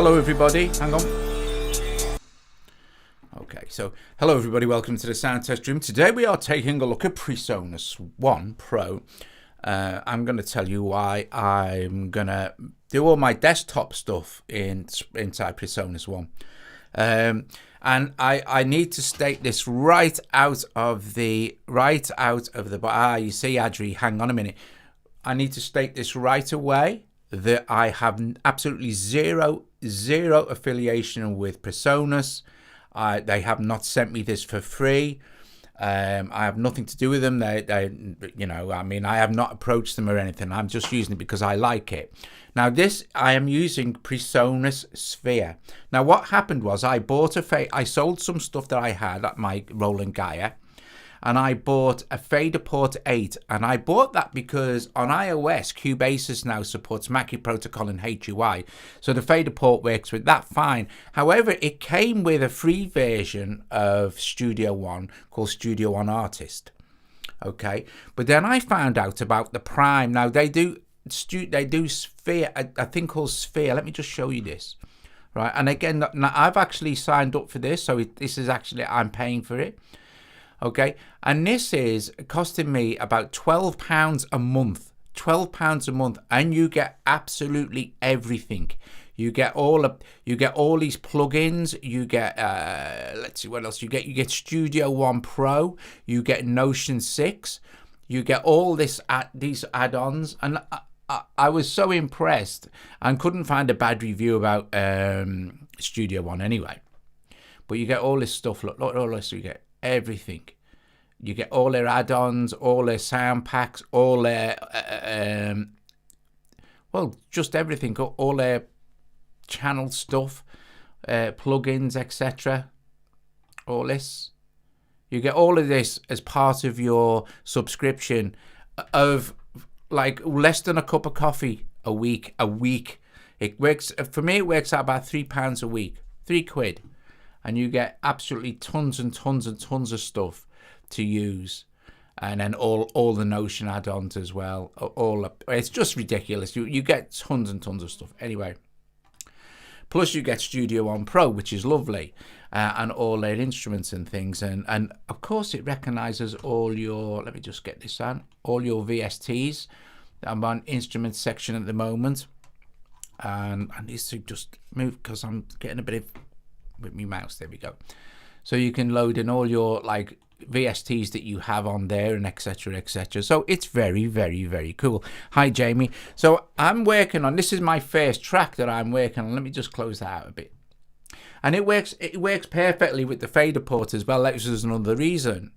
hello everybody. Hang on. Okay, so hello everybody. Welcome to the sound test room. Today we are taking a look at Presonus 1 Pro. I'm going to tell you why I'm going to do all my desktop stuff inside Presonus 1. And I need to state this right out of the you see, Adri, hang on a minute. I need to state this right away that I have absolutely zero affiliation with Presonus. They have not sent me this for free. I have nothing to do with them. I have not approached them or anything. I'm just using it because I like it. Now, I am using Presonus Sphere. Now, what happened was I sold some stuff that I had at my Roland Gaia, and I bought a Faderport 8, and I bought that because on iOS, Cubasis now supports Mackie Protocol and HUI, so the Faderport works with that fine. However, it came with a free version of Studio One called Studio One Artist. Okay, but then I found out about the Prime. Now they do Sphere, a thing called Sphere. Let me just show you this. Right, and again, I've actually signed up for this, so I'm paying for it. Okay, and this is costing me about £12 a month. £12 a month, and you get absolutely everything. You get all these plugins. You get let's see what else you get. You get Studio One Pro. You get Notion 6. You get all these add-ons, and I was so impressed and couldn't find a bad review about Studio One anyway. But you get all this stuff. Look all this. You get everything. You get all their add-ons, all their sound packs, all their just everything, all their channel stuff, plugins, etc. All this. You get all of this as part of your subscription of like less than a cup of coffee a week. It works for me. It works out about £3 a week, £3, and you get absolutely tons and tons and tons of stuff to use, and then all the Notion add-ons as well. It's just ridiculous. You get tons and tons of stuff anyway. Plus you get Studio One Pro, which is lovely, and all their instruments and things, and of course it recognizes all your, let me just get this on, all your VSTs. I'm on instruments section at the moment, and I need to just move because I'm getting a bit of with my mouse. There we go. So you can load in all your like VSTs that you have on there, and etc. So it's very, very, very cool. Hi Jamie. So I'm working on, this is my first track that I'm working on. Let me just close that out a bit. And it works perfectly with the Faderport as well. That was another reason,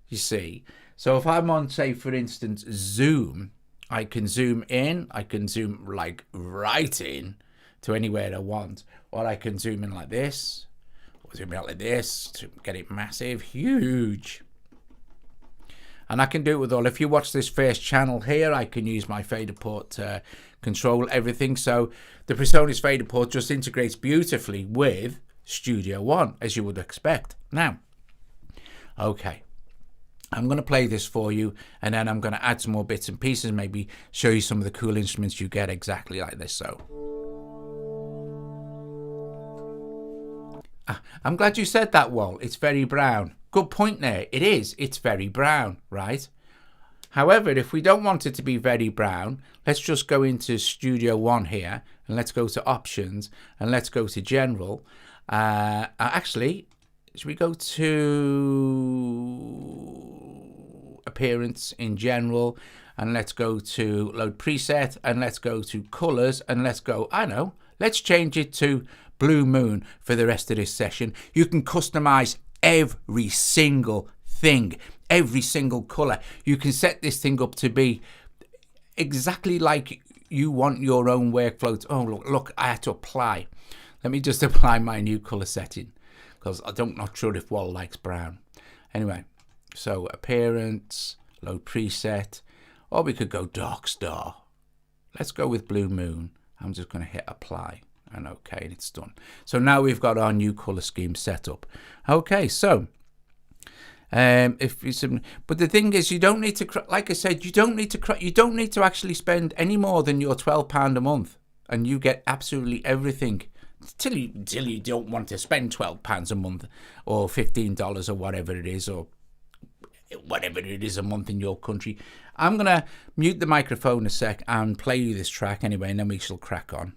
you see. So if I'm on, say for instance, Zoom, I can zoom in, I can zoom like right in to anywhere I want, or I can zoom in like this, zoom out like this to get it massive, huge. And I can do it with all. If you watch this first channel here, I can use my Faderport to control everything. So the Presonus Faderport just integrates beautifully with Studio One, as you would expect. Now, okay, I'm going to play this for you, and then I'm going to add some more bits and pieces, maybe show you some of the cool instruments you get exactly like this. So I'm glad you said that, Wal. It's very brown. Good point there. It is. It's very brown, right? However, if we don't want it to be very brown, let's just go into Studio One here, and let's go to Options, and let's go to General. Actually, should we go to Appearance in General, and let's go to Load Preset, and let's go to Colors, and let's go, let's change it to Blue Moon for the rest of this session. You can customize every single thing, every single color. You can set this thing up to be exactly like you want your own workflow. Oh, look, I had to apply. Let me just apply my new color setting because I'm not sure if Wal likes brown. Anyway, so Appearance, Load Preset, or we could go Dark Star. Let's go with Blue Moon. I'm just going to hit Apply. And okay, and it's done. So now we've got our new color scheme set up. Okay, so but the thing is, you don't need to, like I said, you don't need to actually spend any more than your £12 a month, and you get absolutely everything till you don't want to spend £12 a month or $15 or whatever it is, or whatever it is a month in your country. I'm going to mute the microphone a sec and play you this track anyway, and then we shall crack on.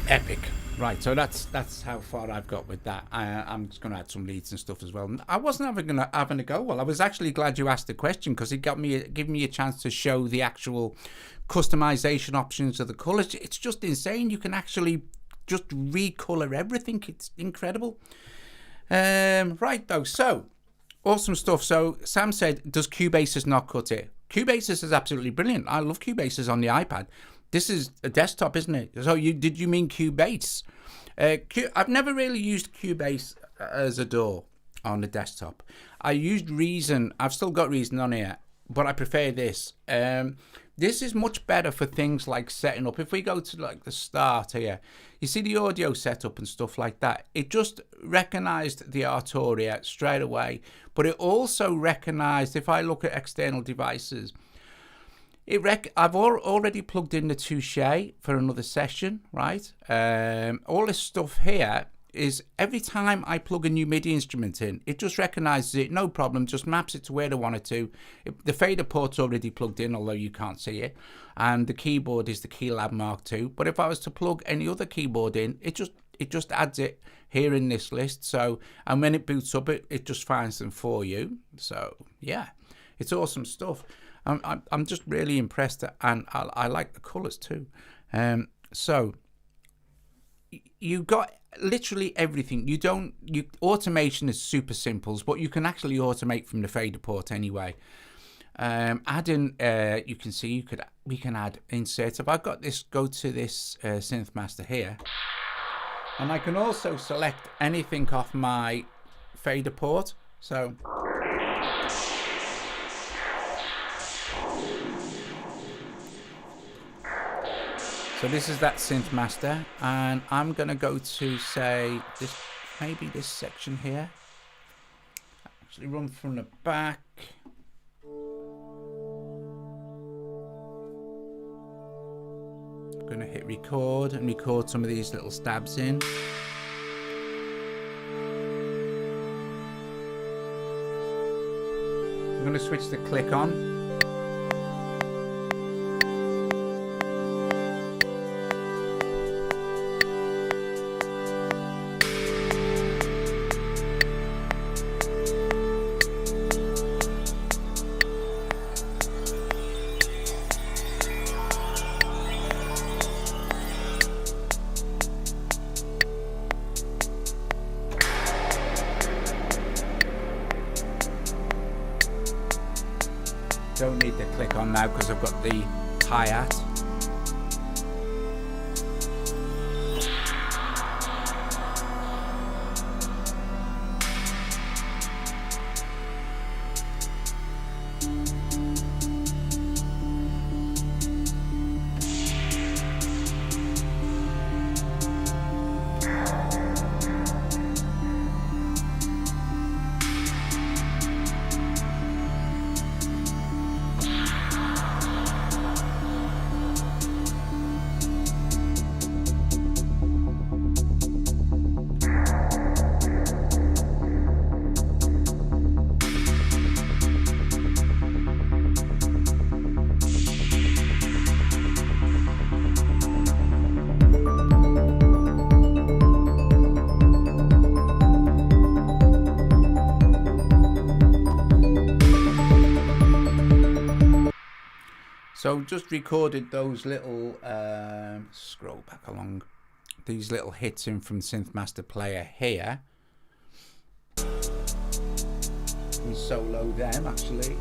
Epic. Right, so that's how far I've got with that. I'm just going to add some leads and stuff as well. I wasn't having a go. Well, I was actually glad you asked the question, because it gave me a chance to show the actual customization options of the colors. It's just insane. You can actually just recolor everything. It's incredible. Right though, so awesome stuff. So Sam said, does Cubasis not cut it? Cubasis is absolutely brilliant. I love Cubasis on the iPad. This is a desktop, isn't it? So did you mean Cubase? I've never really used Cubase as a DAW on the desktop. I used Reason. I've still got Reason on here. but I prefer this. This is much better for things like setting up. If we go to like the start here, you see the audio setup and stuff like that. It just recognized the Arturia straight away, but it also recognized, if I look at external devices, I've already plugged in the Touche for another session, right? All this stuff here is every time I plug a new MIDI instrument in, it just recognizes it, no problem, just maps it to where I want it to. The fader port's already plugged in, although you can't see it, and the keyboard is the Keylab Mark II. But if I was to plug any other keyboard in, it just adds it here in this list. So, and when it boots up, it just finds them for you. So yeah, it's awesome stuff. I'm just really impressed, and I like the colors too. So you got literally everything. Automation is super simple, but you can actually automate from the fader port anyway. Adding, you can see we can add inserts. If I've got this, go to this synth master here, and I can also select anything off my fader port. So this is that synth master, and I'm gonna go to, say, maybe this section here. Actually run from the back. I'm gonna hit record and record some of these little stabs in. I'm gonna switch the click on. Don't need to click on now because I've got the hi-hat. So just recorded those little, scroll back along, these little hits in from Synth Master Player here. We solo them actually.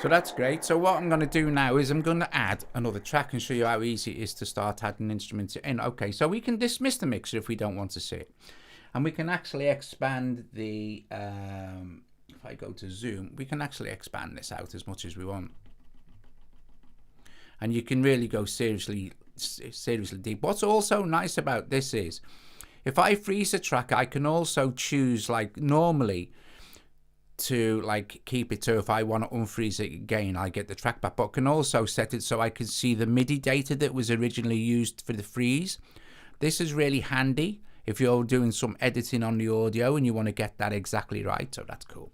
So that's great. So what I'm going to do now is I'm going to add another track and show you how easy it is to start adding instruments in. Okay, so we can dismiss the mixer if we don't want to see it. And we can actually expand the, if I go to zoom, we can actually expand this out as much as we want. And you can really go seriously deep. What's also nice about this is, if I freeze a track, I can also choose, like normally, to like keep it to, if I want to unfreeze it again, I get the track back, but I can also set it so I can see the MIDI data that was originally used for the freeze. This is really handy if you're doing some editing on the audio and you want to get that exactly right, so that's cool.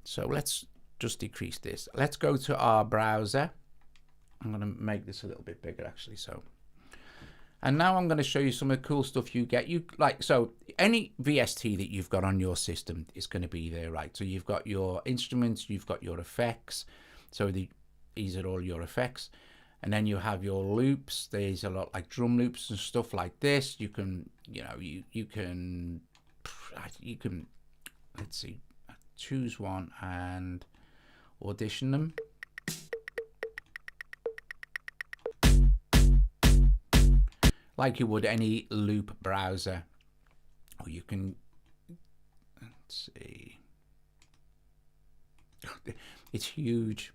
So let's just decrease this. Let's go to our browser. I'm going to make this a little bit bigger actually. So, and now I'm going to show you some of the cool stuff you get. So any VST that you've got on your system is going to be there, right? So you've got your instruments, you've got your effects. So these are all your effects. And then you have your loops. There's a lot like drum loops and stuff like this. You can, you know, you can, let's see, choose one and audition them. Like you would any loop browser. Or you can, let's see, it's huge.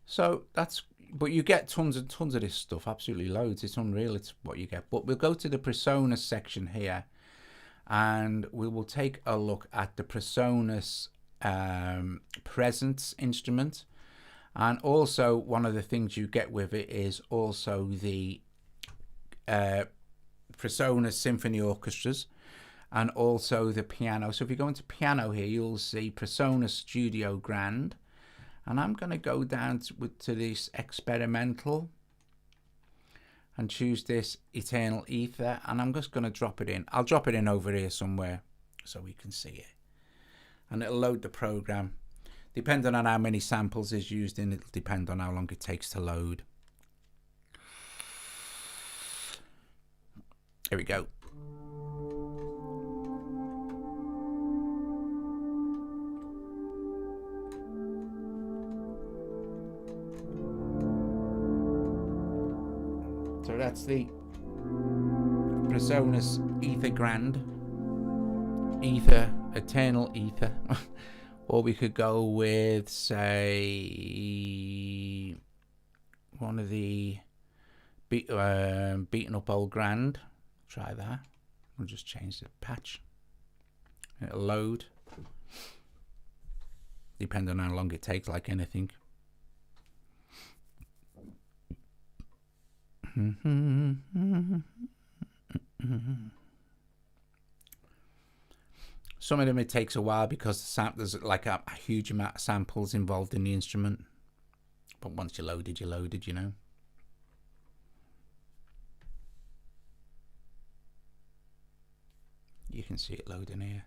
So that's, but you get tons and tons of this stuff, absolutely loads. It's unreal, it's what you get. But we'll go to the Presonus section here, and we will take a look at the Presonus Presence instrument. And also one of the things you get with it is also the Presonus Symphony Orchestras, and also the piano. So if you go into piano here, you'll see Presonus Studio Grand. And I'm going to go down to this experimental and choose this Eternal Ether, and I'm just going to drop it in. I'll drop it in over here somewhere so we can see it. And it'll load the program. Depending on how many samples is used in, it'll depend on how long it takes to load. Here we go. So that's the Presonus Ether Grand, Ether, Eternal Ether. Or we could go with, say, one of the Beaten Up Old Grand. Try that. We'll just change the patch. It'll load. Depending on how long it takes, like anything. Some of them it takes a while because there's like a huge amount of samples involved in the instrument. But once you're loaded, you know. You can see it loading here.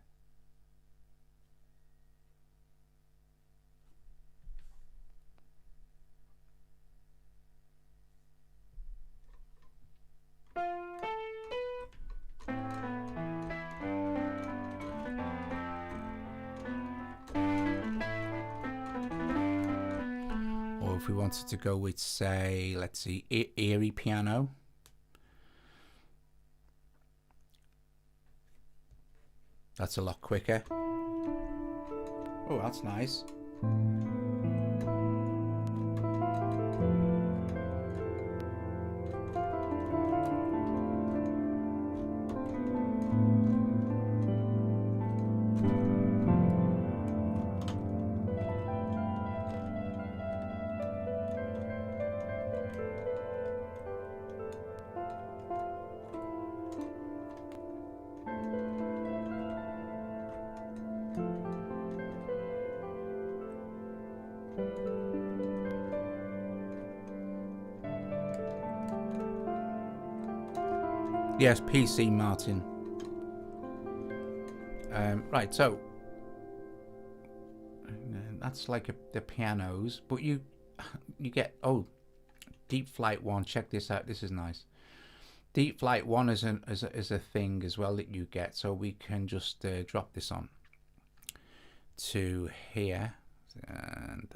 If we wanted to go with, say, let's see, Eerie Piano. That's a lot quicker. Oh, that's nice. Yes, PC Martin. Right, so that's like the pianos, but you get, oh, Deep Flight 1. Check this out. This is nice. Deep Flight 1 is a thing as well that you get, so we can just drop this on to here.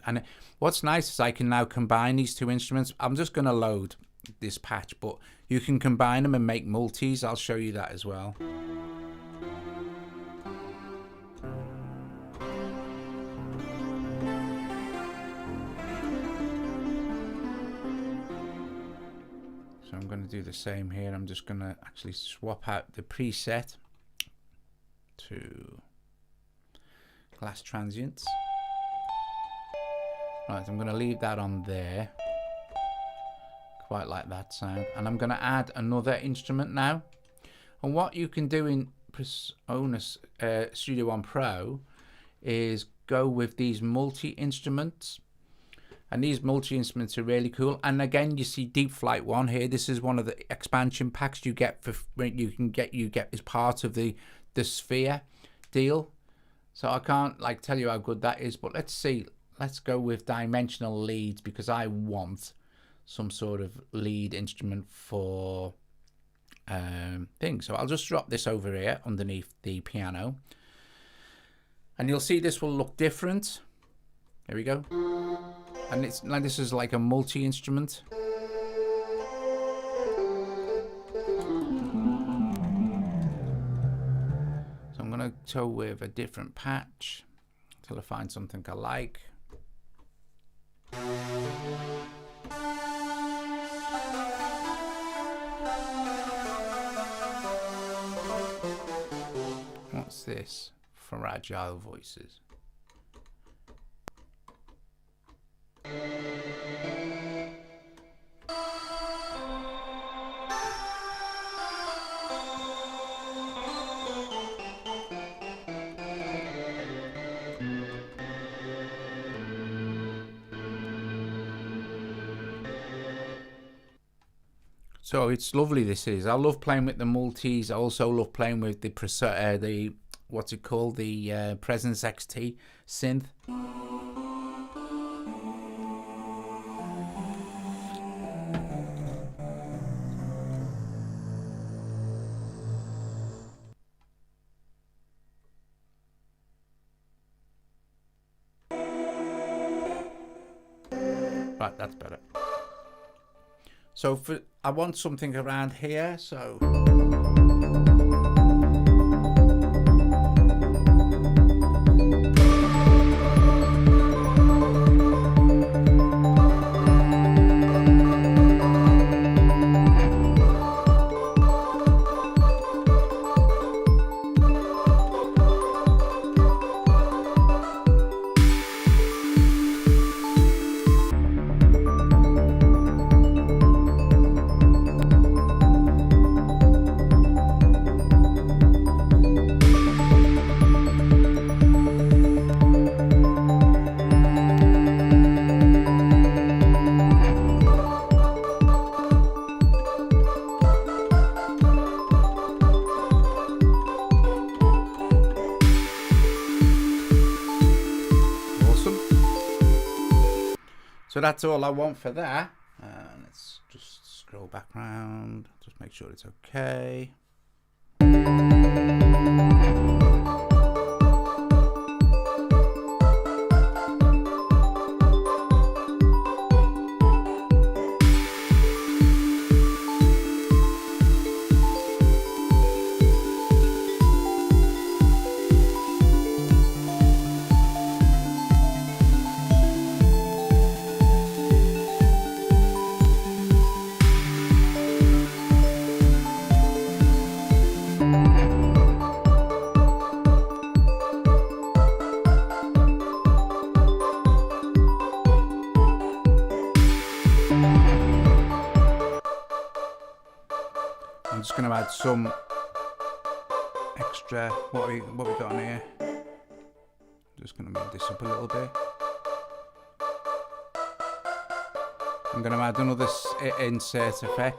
And what's nice is I can now combine these two instruments. I'm just going to load this patch, but you can combine them and make multis. I'll show you that as well. So I'm going to do the same here. I'm just going to actually swap out the preset to Glass Transients. Right, I'm going to leave that on there. Quite like that sound. And I'm going to add another instrument now. And what you can do in Presonus Studio One Pro is go with these multi-instruments. And these multi-instruments are really cool. And again, you see Deep Flight 1 here. This is one of the expansion packs you get for you get as part of the Sphere deal. So I can't like tell you how good that is, but let's see. Let's go with dimensional leads because I want some sort of lead instrument for thing. So I'll just drop this over here underneath the piano, and you'll see this will look different. There we go. And it's like this is like a multi-instrument. So I'm gonna go with a different patch until I find something I like. What's this? Fragile voices. So it's lovely. This is. I love playing with the multis. I also love playing with the what's it called, the Presonus XT synth. Right, that's better. So I want something around here, so so that's all I want for that. Let's just scroll back around, just make sure it's okay. I'm just going to add some extra. What we got on here? Just going to move this up a little bit. I'm going to add another insert effect.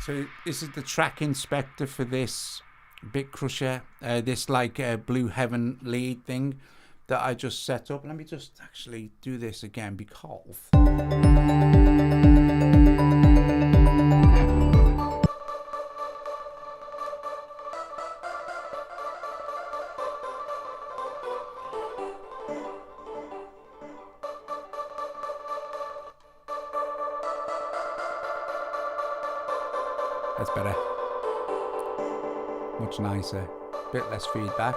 So this is the track inspector for this Bit Crusher, this like Blue Heaven lead thing that I just set up. Let me just actually do this again because That's better. Much nicer. Bit less feedback.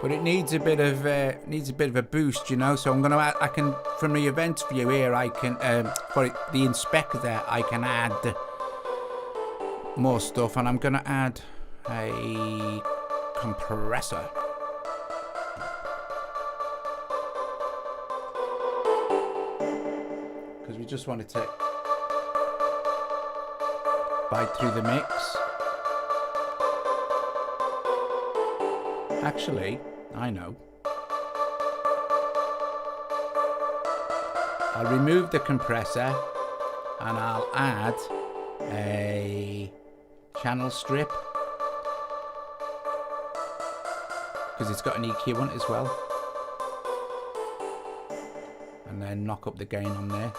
But it needs a bit of a boost, you know. So I'm gonna add, I can, from the event view here, I can for the inspector, I can add more stuff, and I'm gonna add a compressor. Because we just wanted to bite through the mix. Actually, I know. I'll remove the compressor and I'll add a channel strip, because it's got an EQ on it as well, and then knock up the gain on there.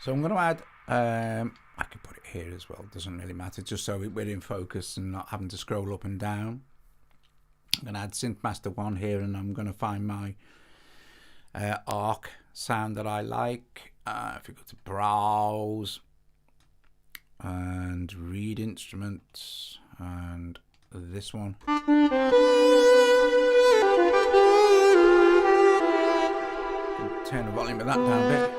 So I'm going to add, I can put it here as well, doesn't really matter, just so we're in focus and not having to scroll up and down. I'm going to add Synthmaster 1 here, and I'm going to find my arc sound that I like. If you go to Browse and Read Instruments and this one. Turn the volume of that down a bit.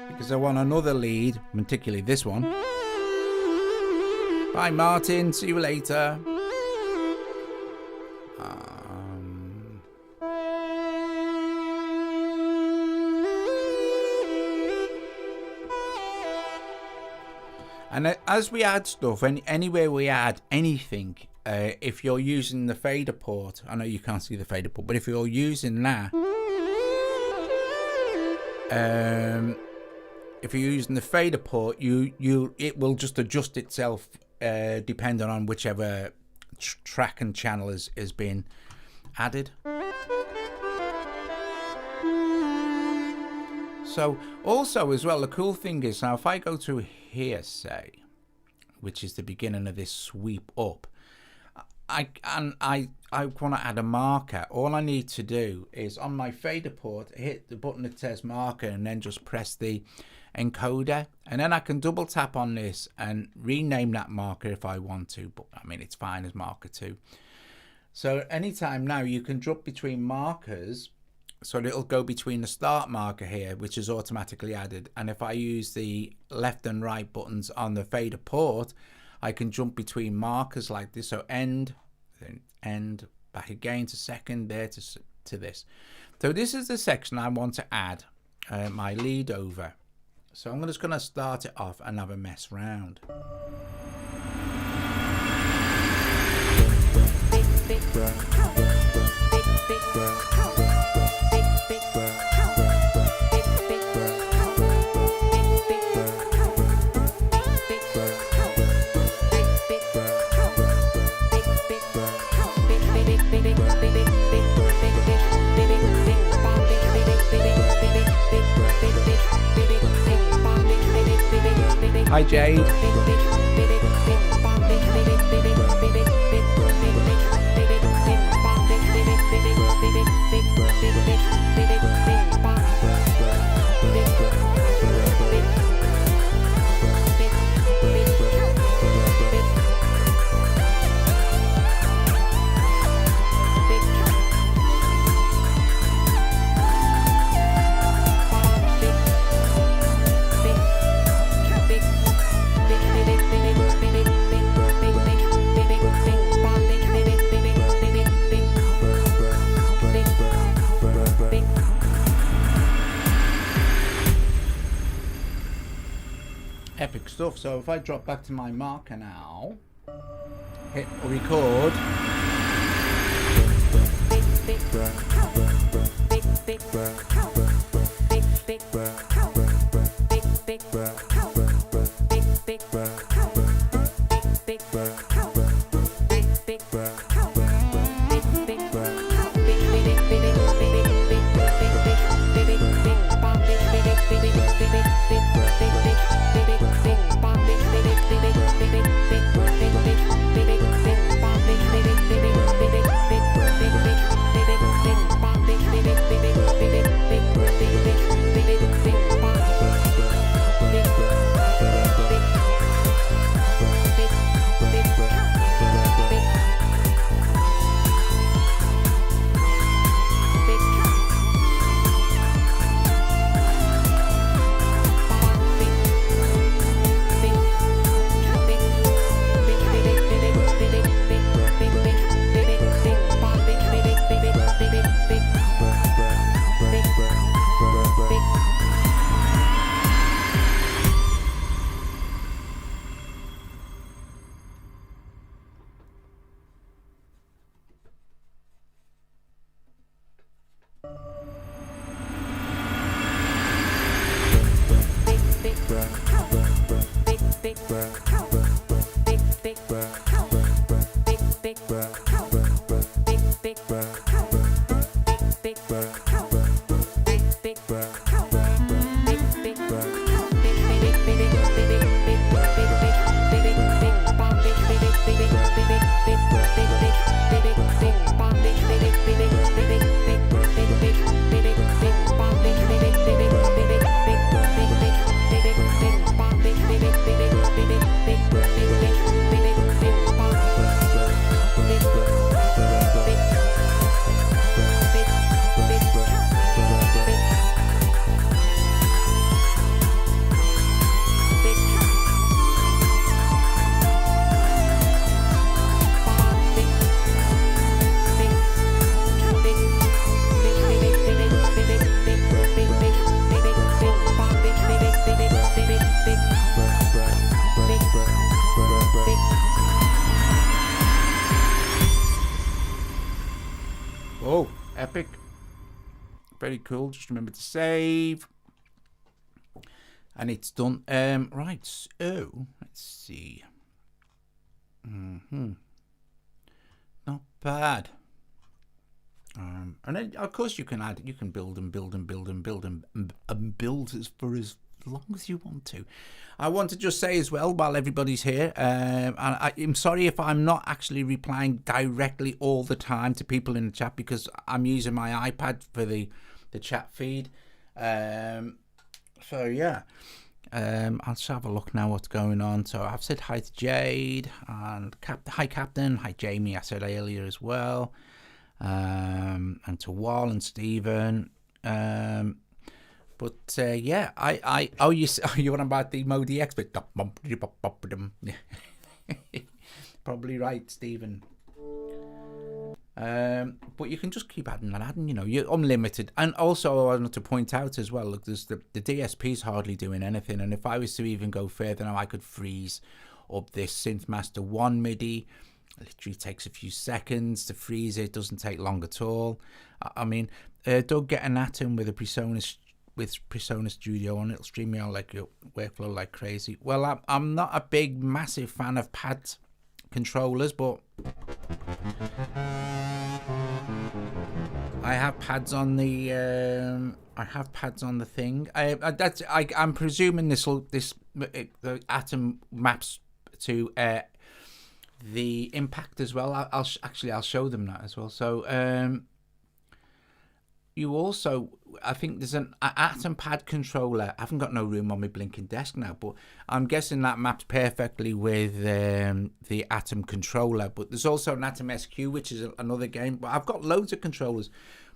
Because I want another lead, particularly this one. Bye Martin, see you later. And as we add stuff, anywhere we add anything, if you're using the fader port, I know you can't see the fader port, but if you're using that, if you're using the fader port, it will just adjust itself depending on whichever track and channel is being added. So also as well, the cool thing is, now if I go to here, say, which is the beginning of this sweep up, I want to add a marker. All I need to do is on my fader port, hit the button that says marker, and then just press the encoder, and then I can double tap on this and rename that marker if I want to, but I mean it's fine as marker 2. So anytime now you can drop between markers, so it'll go between the start marker here, which is automatically added, and if I use the left and right buttons on the fader port, I can jump between markers like this. So end, then end, back again to second, there to this. So this is the section I want to add my lead over. So I'm just going to start it off and have a mess round. Hi Jade. epic stuff. So if I drop back to my marker now, hit record. Oh, epic. Very cool. Just remember to save. And it's done. Right, so let's see. Not bad. And then, of course, you can add, you can build and build and build and build and build as for as long as you want to. I want to just say as well, while everybody's here, and I'm sorry if I'm not actually replying directly all the time to people in the chat, because I'm using my iPad for the chat feed. So yeah, I'll just have a look now what's going on. So I've said hi to Jade and hi Captain, hi Jamie, I said earlier as well, and to Wall and Stephen. But yeah, you want about the Modi expert? Probably right, Stephen. But you can just keep adding and adding, you know, you're unlimited. And also I want to point out as well, look, there's the DSP's hardly doing anything, and if I was to even go further now, I could freeze up this Synthmaster 1 MIDI. It literally takes a few seconds to freeze it, doesn't take long at all. I mean, don't get an Atom with a Presonus Studio on, it'll stream you out like your workflow like crazy. Well, I'm not a big massive fan of pad controllers, but I have pads on the thing. I'm presuming the Atom maps to the impact as well. I'll show them that as well. So you also, I think there's an Atom pad controller. I haven't got no room on my blinking desk now, but I'm guessing that maps perfectly with the Atom controller. But there's also an Atom SQ, which is another game. But I've got loads of controllers.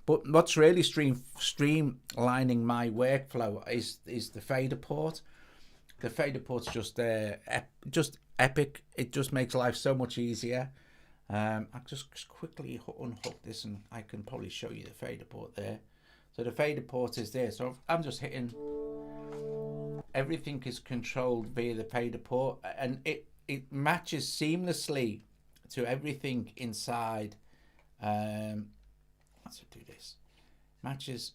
But what's really streamlining my workflow is the fader port. The fader port's just epic. It just makes life so much easier. I'll just quickly unhook this, and I can probably show you the fader port there. So the fader port is there. So I'm just hitting everything is controlled via the fader port, and it matches seamlessly to everything inside. Let's do this. Matches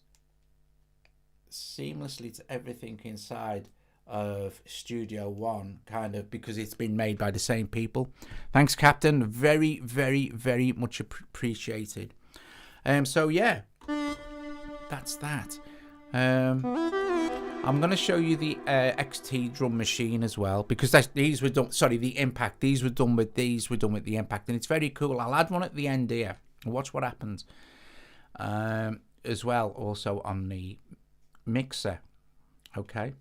seamlessly to everything inside of Studio One, kind of, because it's been made by the same people. Thanks, Captain. Very, very, very much appreciated. So yeah, that's that. I'm going to show you the XT drum machine as well, because these were done. Sorry, the Impact. These were done with the Impact, and it's very cool. I'll add one at the end here. Watch what happens. As well, also on the mixer. Okay.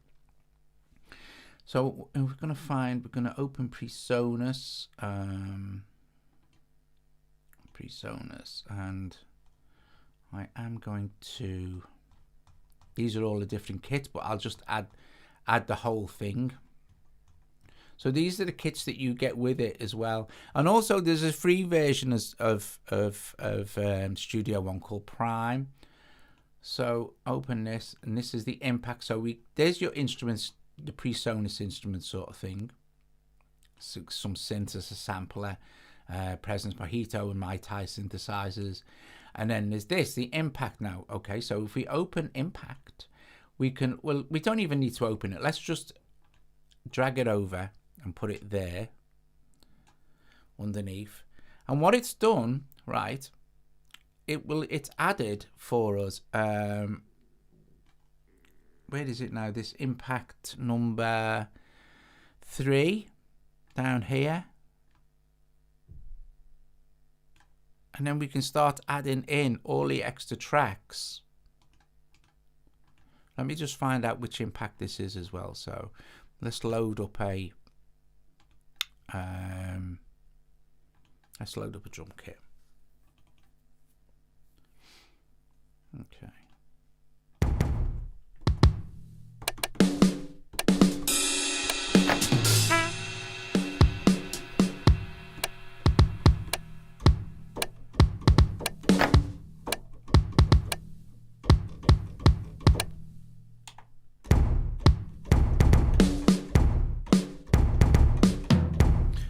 So we're going to open Presonus. Presonus, and I am going to. These are all the different kits, but I'll just add the whole thing. So these are the kits that you get with it as well, and also there's a free version of Studio One called Prime. So open this, and this is the Impact. So there's your instruments, the Presonus instrument sort of thing. So some synths, a sampler, Presonus Mojito and Mai Tai synthesizers. And then there's the Impact now. Okay, so if we open Impact, we can, well, we don't even need to open it. Let's just drag it over and put it there underneath. And what it's done, right, it's added for us, where is it now? This Impact number 3 down here. And then we can start adding in all the extra tracks. Let me just find out which Impact this is as well. So let's load up a drum kit. Okay.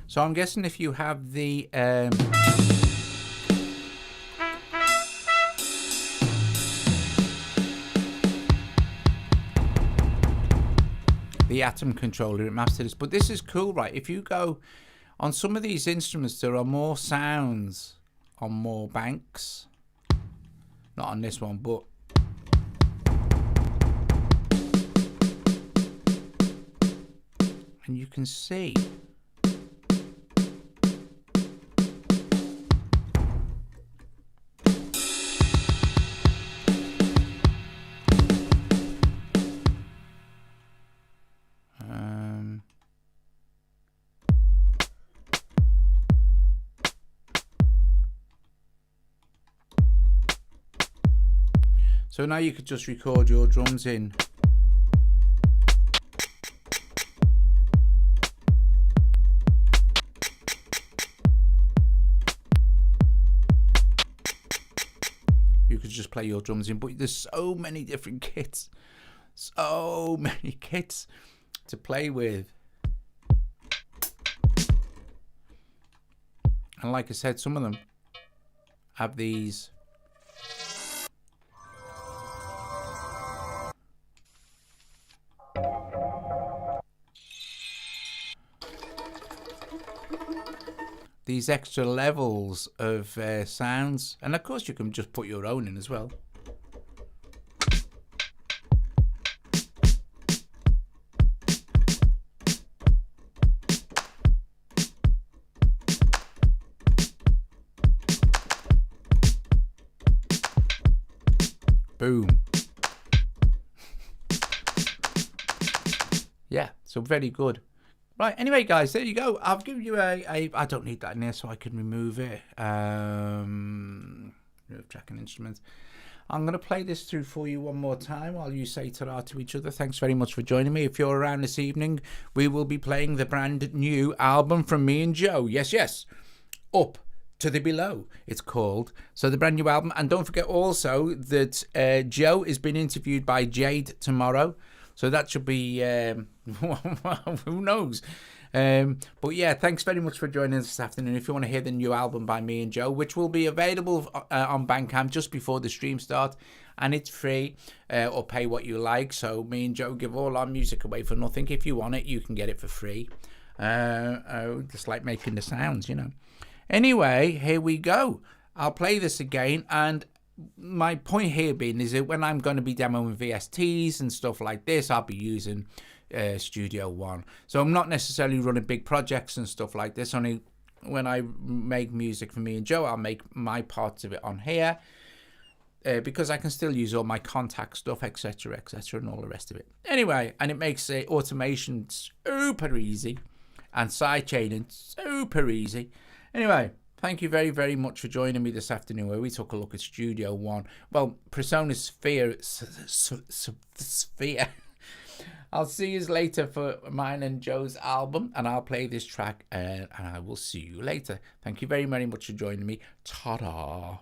So I'm guessing if you have the Atom controller, it maps to this. But this is cool, right? If you go on some of these instruments, there are more sounds on more banks. Not on this one, but and you can see so now you could just record your drums in. You could just play your drums in, but there's so many different kits. So many kits to play with. And like I said, some of them have these extra levels of sounds, and of course you can just put your own in as well. Boom. Yeah, so very good. Right, anyway, guys, there you go. I'll give you I don't need that in there, so I can remove it. Remove tracking instruments. I'm going to play this through for you one more time while you say ta-ra to each other. Thanks very much for joining me. If you're around this evening, we will be playing the brand new album from me and Joe. Yes, yes. Up to the Below, it's called. So the brand new album. And don't forget also that Joe is being interviewed by Jade tomorrow So that should be, who knows? But yeah, thanks very much for joining us this afternoon. If you want to hear the new album by me and Joe, which will be available on Bandcamp just before the stream starts, and it's free, or pay what you like. So me and Joe give all our music away for nothing. If you want it, you can get it for free. Just like making the sounds, you know. Anyway, here we go. I'll play this again, and my point here being is that when I'm going to be demoing VSTs and stuff like this, I'll be using Studio One. So I'm not necessarily running big projects and stuff like this. Only when I make music for me and Joe, I'll make my parts of it on here, because I can still use all my contact stuff, etc., and all the rest of it. Anyway, and it makes automation super easy and sidechaining super easy. Anyway, thank you very, very much for joining me this afternoon, where we took a look at Studio One. Well, Presonus Sphere. I'll see you later for mine and Joe's album, and I'll play this track, and I will see you later. Thank you very, very much for joining me. Ta-da.